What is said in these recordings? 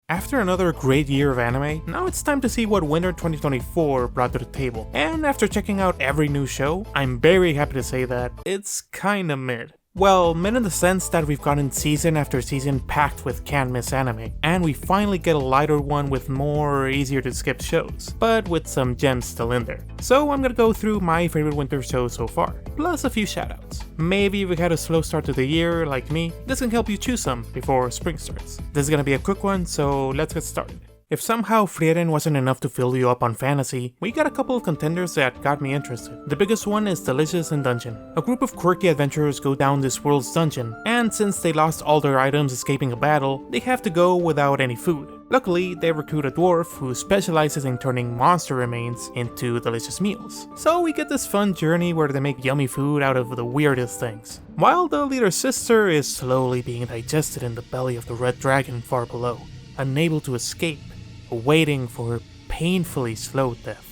After another great year of anime, now it's time to see what winter 2024 brought to the table. And after checking out every new show, I'm very happy to say that it's kinda mid. Well, mid in the sense that we've gotten season after season packed with can't miss anime, and we finally get a lighter one with more easier to skip shows, but with some gems still in there. So I'm gonna go through my favorite winter shows so far, plus a few shoutouts. Maybe if you had a slow start to the year like me, this can help you choose some before spring starts. This is gonna be a quick one, so let's get started. If somehow Frieren wasn't enough to fill you up on fantasy, we got a couple of contenders that got me interested. The biggest one is Delicious in Dungeon. A group of quirky adventurers go down this world's dungeon, and since they lost all their items escaping a battle, they have to go without any food. Luckily, they recruit a dwarf who specializes in turning monster remains into delicious meals. So we get this fun journey where they make yummy food out of the weirdest things, while the leader's sister is slowly being digested in the belly of the red dragon far below, unable to escape, waiting for her painfully slow death.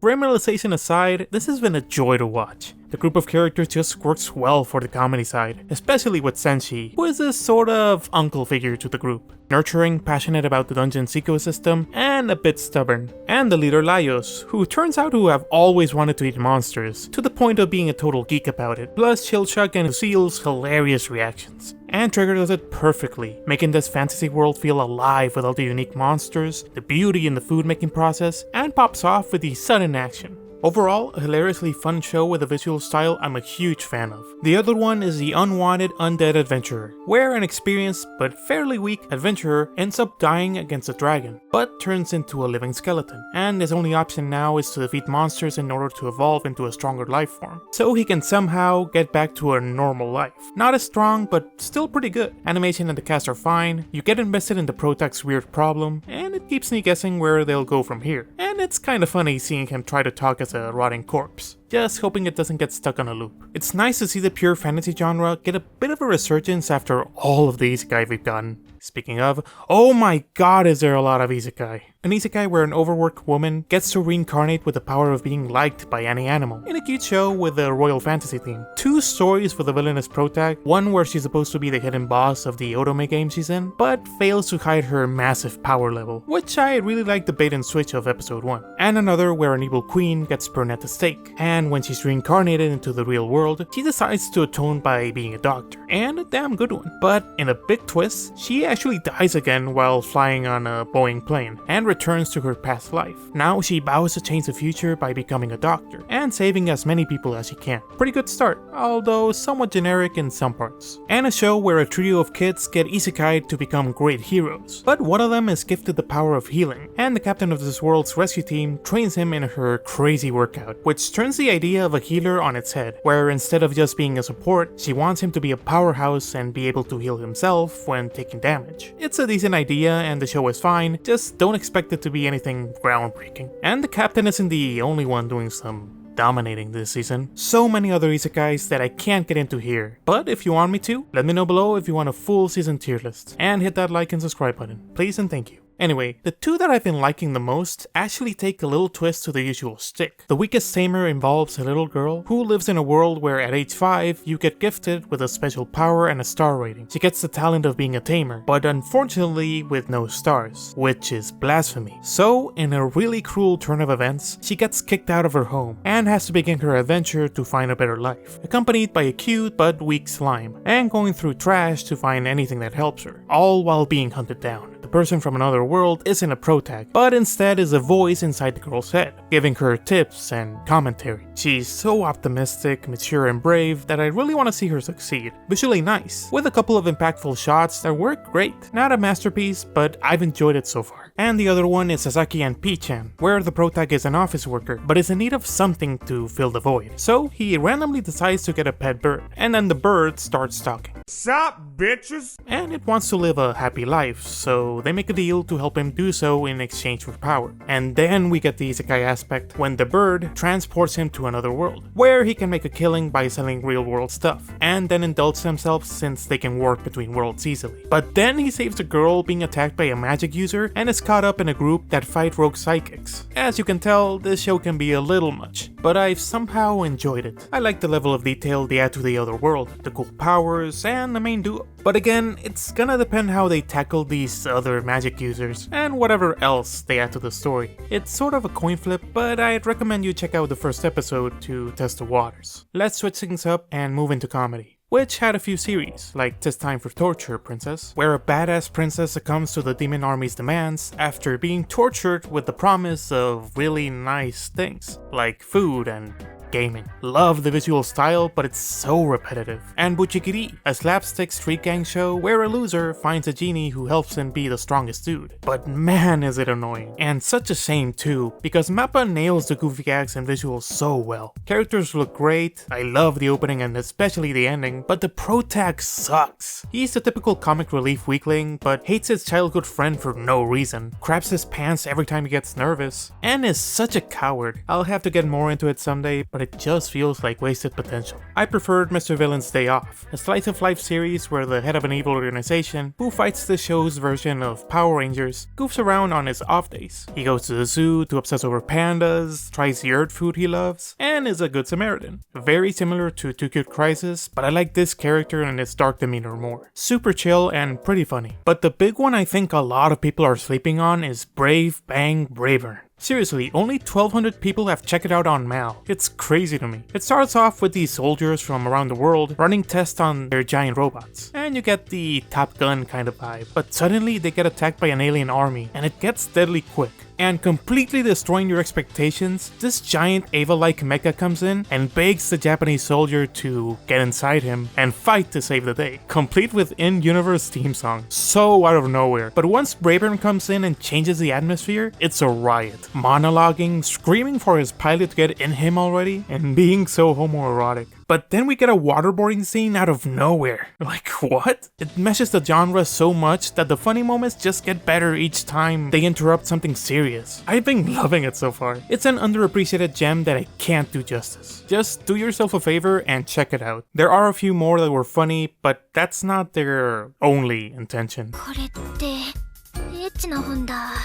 Criminalization aside, this has been a joy to watch. The group of characters just works well for the comedy side, especially with Senshi, who is this sort of uncle figure to the group. Nurturing, passionate about the dungeon's ecosystem, and a bit stubborn. And the leader Laios, who turns out to have always wanted to eat monsters, to the point of being a total geek about it, plus Chilchuk and Lucille's hilarious reactions. And Trigger does it perfectly, making this fantasy world feel alive with all the unique monsters, the beauty in the food making process, and pops off with the sudden action. Overall, a hilariously fun show with a visual style I'm a huge fan of. The other one is the Unwanted Undead Adventurer, where an experienced but fairly weak adventurer ends up dying against a dragon, but turns into a living skeleton, and his only option now is to defeat monsters in order to evolve into a stronger life form, so he can somehow get back to a normal life. Not as strong, but still pretty good. Animation and the cast are fine, you get invested in the protag's weird problem, and it keeps me guessing where they'll go from here. And it's kinda funny seeing him try to talk as a rotting corpse, just hoping it doesn't get stuck on a loop. It's nice to see the pure fantasy genre get a bit of a resurgence after all of the isekai we've gotten. Speaking of, oh my god is there a lot of isekai. An isekai where an overworked woman gets to reincarnate with the power of being liked by any animal, in a cute show with a royal fantasy theme. 2 stories for the villainous protag, one where she's supposed to be the hidden boss of the Otome game she's in, but fails to hide her massive power level, which I really like the bait and switch of episode 1. And another where an evil queen gets burned at the stake, and when she's reincarnated into the real world, she decides to atone by being a doctor, and a damn good one. But in a big twist, she actually dies again while flying on a Boeing plane, and returns to her past life. Now she vows to change the future by becoming a doctor, and saving as many people as she can. Pretty good start, although somewhat generic in some parts. And a show where a trio of kids get isekai to become great heroes, but one of them is gifted the power of healing, and the captain of this world's rescue team trains him in her crazy workout, which turns the idea of a healer on its head, where instead of just being a support, she wants him to be a powerhouse and be able to heal himself when taking damage. It's a decent idea and the show is fine, just don't expect it to be anything groundbreaking. And the captain isn't the only one doing some dominating this season. So many other isekais that I can't get into here, but if you want me to, let me know below if you want a full season tier list, and hit that like and subscribe button, please and thank you. Anyway, the 2 that I've been liking the most actually take a little twist to the usual shtick. The Weakest Tamer involves a little girl who lives in a world where at age 5 you get gifted with a special power and a star rating. She gets the talent of being a tamer, but unfortunately with no stars, which is blasphemy. So, in a really cruel turn of events, she gets kicked out of her home and has to begin her adventure to find a better life, accompanied by a cute but weak slime, and going through trash to find anything that helps her, all while being hunted down. The person from another world isn't a protag, but instead is a voice inside the girl's head, giving her tips and commentary. She's so optimistic, mature and brave that I really want to see her succeed. Visually nice, with a couple of impactful shots that work great. Not a masterpiece, but I've enjoyed it so far. And the other one is Sasaki and Peeps, where the protag is an office worker, but is in need of something to fill the void. So he randomly decides to get a pet bird, and then the bird starts talking. Sup, bitches? And it wants to live a happy life, so they make a deal to help him do so in exchange for power. And then we get the isekai aspect when the bird transports him to another world, where he can make a killing by selling real world stuff, and then indulge themselves since they can warp between worlds easily. But then he saves a girl being attacked by a magic user and is caught up in a group that fight rogue psychics. As you can tell, this show can be a little much, but I've somehow enjoyed it. I like the level of detail they add to the other world, the cool powers, and the main duo. But again, it's gonna depend how they tackle these other magic users, and whatever else they add to the story. It's sort of a coin flip, but I'd recommend you check out the first episode to test the waters. Let's switch things up and move into comedy, which had a few series, like 'Tis Time for Torture Princess, where a badass princess succumbs to the demon army's demands after being tortured with the promise of really nice things, like food and gaming. Love the visual style, but it's so repetitive. And Bucchigiri, a slapstick street gang show where a loser finds a genie who helps him be the strongest dude. But man is it annoying. And such a shame too, because Mappa nails the goofy gags and visuals so well. Characters look great, I love the opening and especially the ending, but the protag sucks. He's the typical comic relief weakling, but hates his childhood friend for no reason, craps his pants every time he gets nervous, and is such a coward. I'll have to get more into it someday, but it just feels like wasted potential. I preferred Mr. Villain's Day Off, a slice of life series where the head of an evil organization, who fights the show's version of Power Rangers, goofs around on his off days. He goes to the zoo to obsess over pandas, tries the earth food he loves, and is a good Samaritan. Very similar to Too Cute Crisis, but I like this character and its dark demeanor more. Super chill and pretty funny. But the big one I think a lot of people are sleeping on is Brave Bang Bravern. Seriously, only 1,200 people have checked it out on Mal. It's crazy to me. It starts off with these soldiers from around the world running tests on their giant robots, and you get the Top Gun kind of vibe. But suddenly they get attacked by an alien army, and it gets deadly quick. And completely destroying your expectations, this giant Ava-like mecha comes in and begs the Japanese soldier to get inside him and fight to save the day, complete with in-universe theme song. So out of nowhere. But once Bravern comes in and changes the atmosphere, it's a riot. Monologuing, screaming for his pilot to get in him already, and being so homoerotic. But then we get a waterboarding scene out of nowhere. Like, what? It meshes the genre so much that the funny moments just get better each time they interrupt something serious. I've been loving it so far. It's an underappreciated gem that I can't do justice. Just do yourself a favor and check it out. There are a few more that were funny, but that's not their only intention.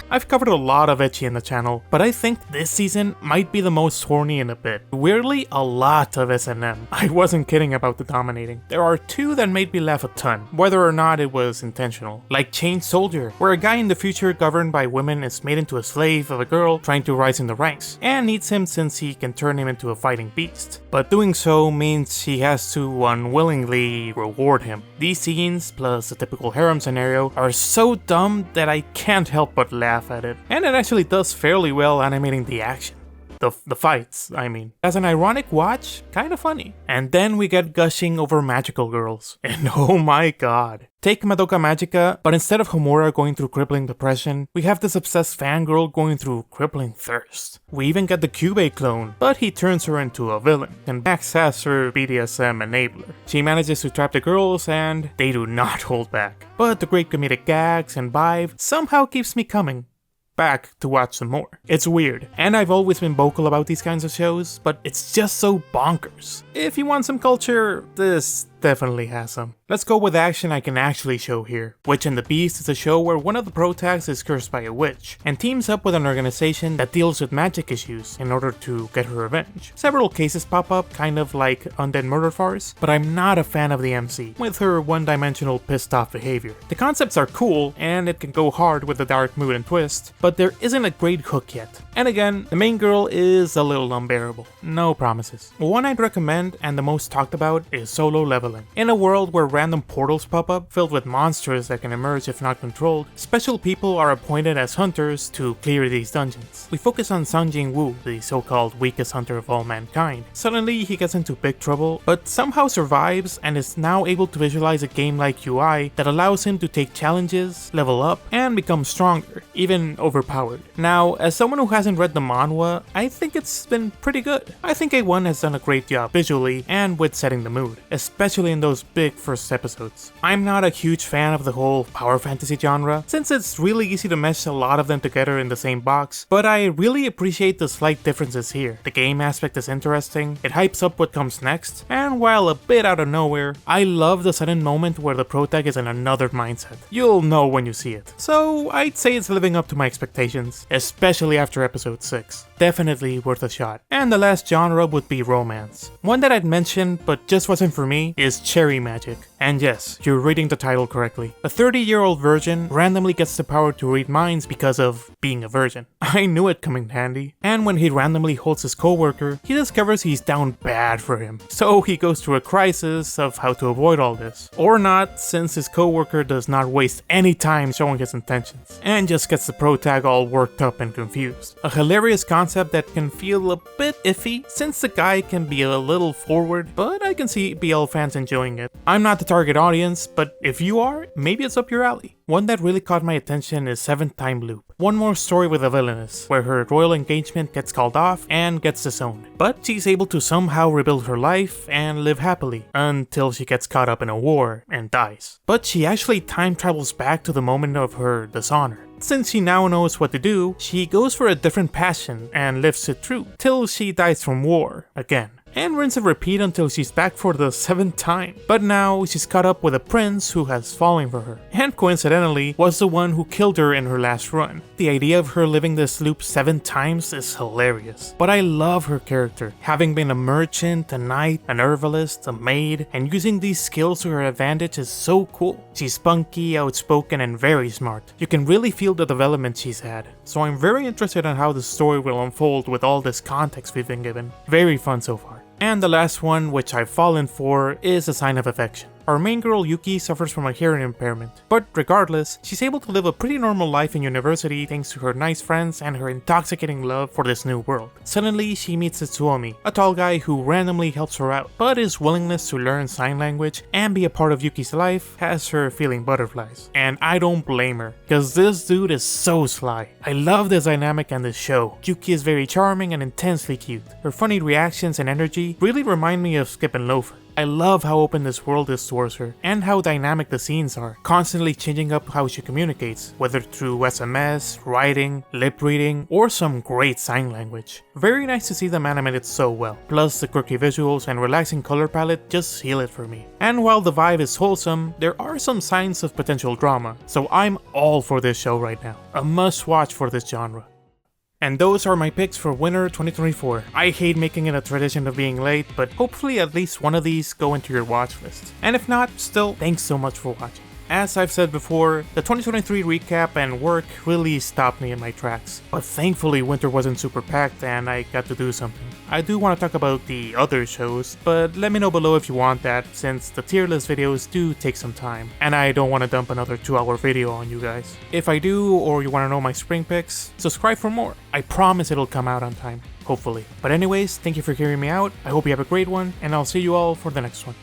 I've covered a lot of ecchi in the channel, but I think this season might be the most horny in a bit. Weirdly, a lot of S&M. I wasn't kidding about the dominating. There are two that made me laugh a ton, whether or not it was intentional. Like Chained Soldier, where a guy in the future governed by women is made into a slave of a girl trying to rise in the ranks, and needs him since he can turn him into a fighting beast. But doing so means he has to unwillingly reward him. These scenes, plus a typical harem scenario, are so dumb that I can't help but laugh at it. And it actually does fairly well animating the action. The fights, I mean. As an ironic watch, kinda funny. And then we get gushing over magical girls. And oh my god. Take Madoka Magica, but instead of Homura going through crippling depression, we have this obsessed fangirl going through crippling thirst. We even get the Kyubey clone, but he turns her into a villain, and Max has her BDSM enabler. She manages to trap the girls, and they do not hold back. But the great comedic gags and vibe somehow keeps me coming back to watch some more. It's weird, and I've always been vocal about these kinds of shows, but it's just so bonkers. If you want some culture, this definitely has some. Let's go with action I can actually show here. Witch and the Beast is a show where one of the protags is cursed by a witch, and teams up with an organization that deals with magic issues in order to get her revenge. Several cases pop up, kind of like Undead Murder Farce, but I'm not a fan of the MC, with her one-dimensional pissed off behavior. The concepts are cool, and it can go hard with the dark mood and twist, but there isn't a great hook yet. And again, the main girl is a little unbearable. No promises. One I'd recommend, and the most talked about, is Solo Leveling. In a world where random portals pop up, filled with monsters that can emerge if not controlled, special people are appointed as hunters to clear these dungeons. We focus on Sang Jin-woo, the so-called weakest hunter of all mankind. Suddenly he gets into big trouble, but somehow survives and is now able to visualize a game-like UI that allows him to take challenges, level up, and become stronger, even overpowered. Now, as someone who hasn't hasn't read the manhwa, I think it's been pretty good. I think A1 has done a great job visually and with setting the mood, especially in those big first episodes. I'm not a huge fan of the whole power fantasy genre, since it's really easy to mesh a lot of them together in the same box, but I really appreciate the slight differences here. The game aspect is interesting, it hypes up what comes next, and while a bit out of nowhere, I love the sudden moment where the protag is in another mindset. You'll know when you see it. So I'd say it's living up to my expectations, especially after episode 6. Definitely worth a shot. And the last genre would be romance. One that I'd mentioned but just wasn't for me is Cherry Magic. And yes, you're reading the title correctly. A 30-year-old virgin randomly gets the power to read minds because of being a virgin. I knew it coming handy. And when he randomly holds his coworker, he discovers he's down bad for him. So he goes through a crisis of how to avoid all this. Or not, since his coworker does not waste any time showing his intentions, and just gets the protag all worked up and confused. A hilarious concept that can feel a bit iffy, since the guy can be a little forward, but I can see BL fans enjoying it. I'm not the target audience, but if you are, maybe it's up your alley. One that really caught my attention is 7th Time Loop. One more story with a villainess, where her royal engagement gets called off and gets disowned. But she's able to somehow rebuild her life and live happily, until she gets caught up in a war and dies. But she actually time travels back to the moment of her dishonor. Since she now knows what to do, she goes for a different passion and lives it through, till she dies from war again. And rinse and repeat until she's back for the 7th time. But now she's caught up with a prince who has fallen for her, and coincidentally was the one who killed her in her last run. The idea of her living this loop 7 times is hilarious, but I love her character, having been a merchant, a knight, an herbalist, a maid, and using these skills to her advantage is so cool. She's spunky, outspoken, and very smart. You can really feel the development she's had, so I'm very interested in how the story will unfold with all this context we've been given. Very fun so far. And the last one, which I've fallen for, is A Sign of Affection. Our main girl Yuki suffers from a hearing impairment, but regardless, she's able to live a pretty normal life in university thanks to her nice friends and her intoxicating love for this new world. Suddenly, she meets Tsuomi, a tall guy who randomly helps her out, but his willingness to learn sign language and be a part of Yuki's life has her feeling butterflies. And I don't blame her, cause this dude is so sly. I love this dynamic and this show. Yuki is very charming and intensely cute. Her funny reactions and energy really remind me of Skip and Loafer. I love how open this world is towards her, and how dynamic the scenes are, constantly changing up how she communicates, whether through SMS, writing, lip reading, or some great sign language. Very nice to see them animated so well, plus the quirky visuals and relaxing color palette just seal it for me. And while the vibe is wholesome, there are some signs of potential drama, so I'm all for this show right now. A must watch for this genre. And those are my picks for Winter 2024. I hate making it a tradition of being late, but hopefully at least one of these go into your watch list. And if not, still, thanks so much for watching. As I've said before, the 2023 recap and work really stopped me in my tracks. But thankfully winter wasn't super packed and I got to do something. I do want to talk about the other shows, but let me know below if you want that, since the tier list videos do take some time, and I don't want to dump another 2-hour video on you guys. If I do, or you want to know my spring picks, subscribe for more. I promise it'll come out on time, hopefully. But anyways, thank you for hearing me out, I hope you have a great one, and I'll see you all for the next one.